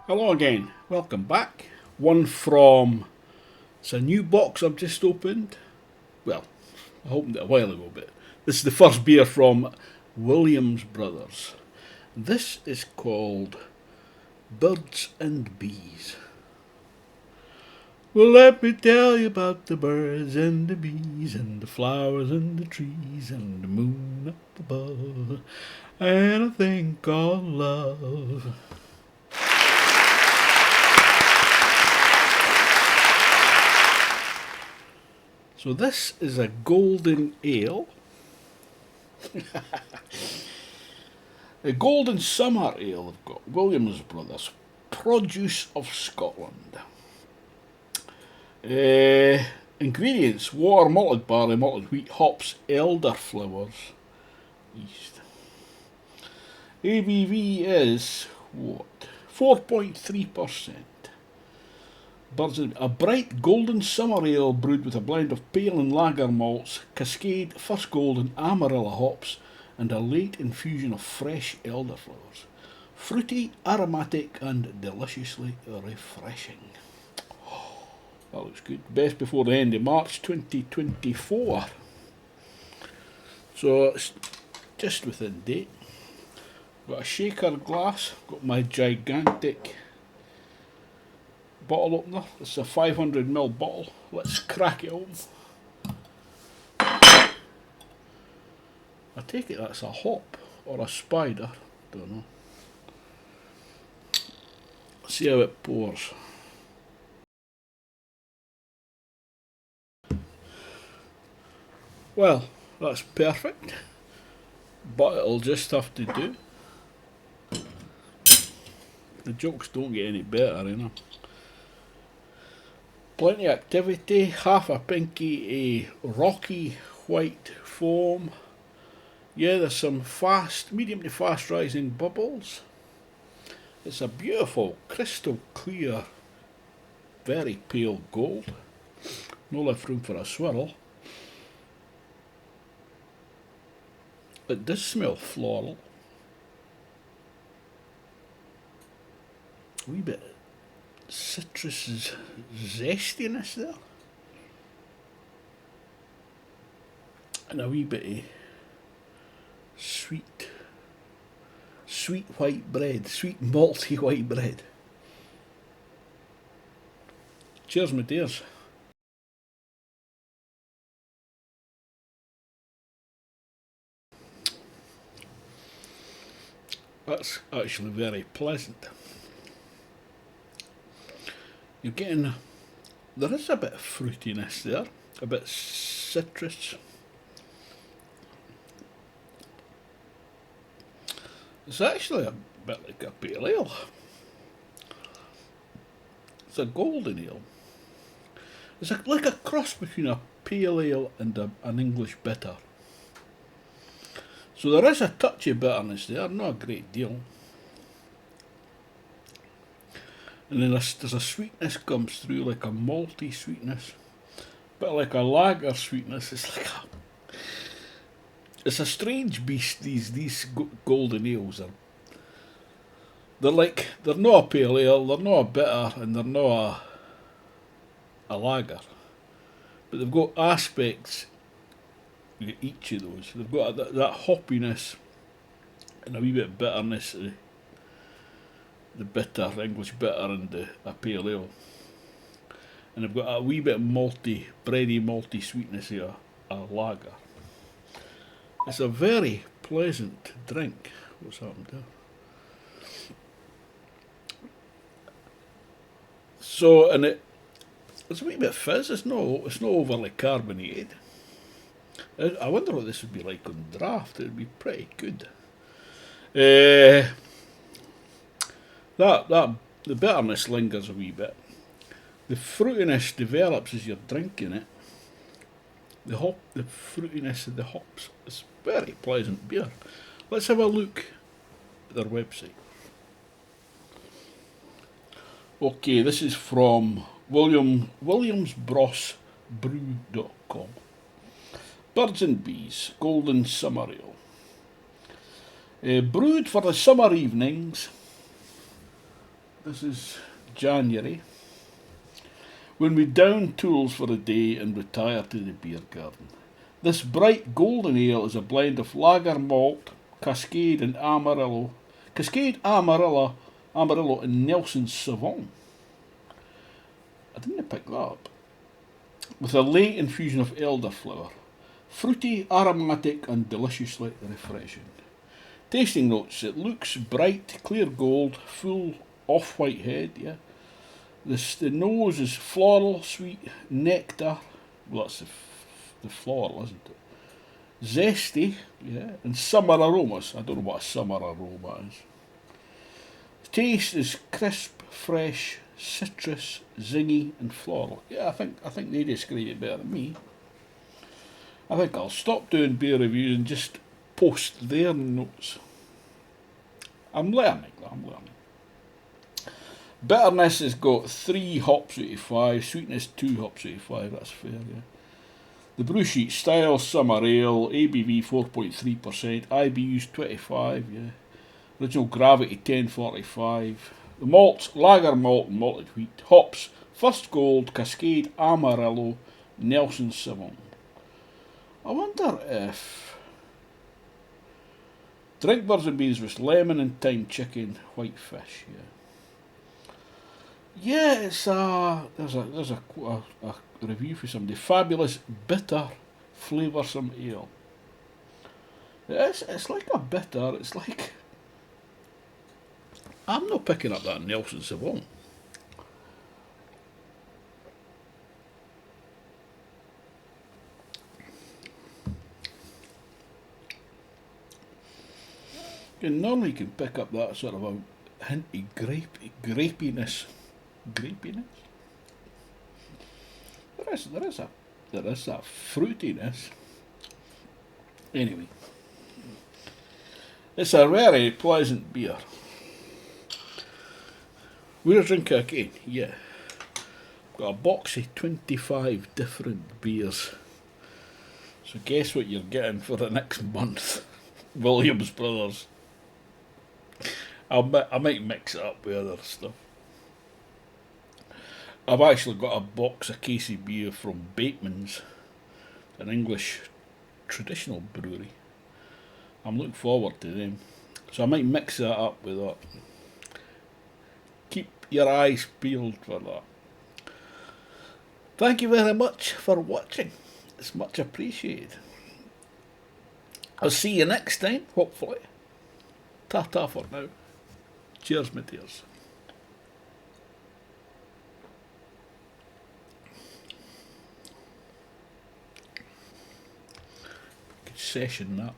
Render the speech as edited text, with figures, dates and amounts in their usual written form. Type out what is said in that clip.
Hello again, welcome back. One from, it's a new box I've just opened. Well, I opened it a while ago, but this is the first beer from Williams Brothers. This is called Birds and Bees. Well, let me tell you about the birds and the bees and the flowers and the trees and the moon up above and a thing called love. So this is a golden ale. A golden summer ale they've got. Williams Brothers. Produce of Scotland. Ingredients: water, malted barley, malted wheat, hops, elderflowers, yeast. ABV is what? 4.3%. A bright golden summer ale brewed with a blend of pale and lager malts, Cascade, first golden, Amarillo hops, and a late infusion of fresh elderflowers. Fruity, aromatic, and deliciously refreshing. That looks good. Best before the end of March 2024. So it's just within date. Got a shaker glass. Got my gigantic bottle opener. It's a 500ml bottle. Let's crack it open. I take it that's a hop or a spider. Don't know. See how it pours. Well, that's perfect, but it'll just have to do. The jokes don't get any better, you know. Plenty of activity, half a pinky, a rocky white foam. Yeah, there's some medium to fast rising bubbles. It's a beautiful, crystal clear, very pale gold. No left room for a swirl. It does smell floral. A wee bit citrus zestiness there. And a wee bit of sweet white bread, sweet malty white bread. Cheers, my dears. That's actually very pleasant. You're getting, there is a bit of fruitiness there, a bit citrus. It's actually a bit like a pale ale. It's a golden ale. It's like a cross between a pale ale and an English bitter. So there is a touch of bitterness there, not a great deal. And then there's a sweetness comes through, like a malty sweetness. But like a lager sweetness. It's a strange beast, these golden ales are. They're not a pale ale, they're not a bitter, and they're not a lager. But they've got aspects, each of those. They've got that hoppiness and a wee bit of bitterness, the bitter, English bitter, and a pale ale. And they've got a wee bit of malty, bready, malty sweetness of a lager. It's a very pleasant drink. What's happened there? So, and it's a wee bit of fizz. It's not overly carbonated. I wonder what this would be like on draft. It would be pretty good. The bitterness lingers a wee bit. The fruitiness develops as you're drinking it. The fruitiness of the hops. It's very pleasant beer. Let's have a look at their website. Okay, this is from williamsbrossbrew.com. Birds and Bees, Golden Summer Ale. Brewed for the summer evenings This is January, when we down tools for the day and retire to the beer garden. This bright golden ale is a blend of lager malt, Cascade and Amarillo. Cascade, Amarillo and Nelson Sauvin. I didn't pick that up. With a late infusion of elderflower. Fruity, aromatic and deliciously refreshing. Tasting notes, it looks bright, clear gold, full off-white head, yeah. The nose is floral, sweet, nectar. Well, that's the floral, isn't it? Zesty, yeah, and summer aromas. I don't know what a summer aroma is. The taste is crisp, fresh, citrus, zingy, and floral. Yeah, I think they describe it better than me. I think I'll stop doing beer reviews and just post their notes. I'm learning. Bitterness has got 3 hops out of 5, sweetness 2 hops out of 5, that's fair, yeah. The Brew Sheet style summer ale, ABV 4.3%, IBUs 25, yeah. Original gravity 1045. The malts, lager malt and malted wheat. Hops, First Gold, Cascade, Amarillo, Nelson Sauvin. I wonder if drink version beans with lemon and thyme chicken, white fish, yeah. Yeah, it's there's a review for somebody. Fabulous, bitter, flavoursome ale. It's like a bitter. It's like I'm not picking up that Nelson Sauvin. Normally you can pick up that sort of a hinty grapiness. Grapiness? There is that fruitiness. Anyway, it's a very pleasant beer. We're drinking again, yeah. Got a box of 25 different beers. So guess what you're getting for the next month, Williams Brothers. I might mix it up with other stuff. I've actually got a box of Casey beer from Bateman's, an English traditional brewery. I'm looking forward to them. So I might mix that up with that. Keep your eyes peeled for that. Thank you very much for watching. It's much appreciated. I'll see you next time, hopefully. Ta-ta for now. Cheers, my dears. Good session, that.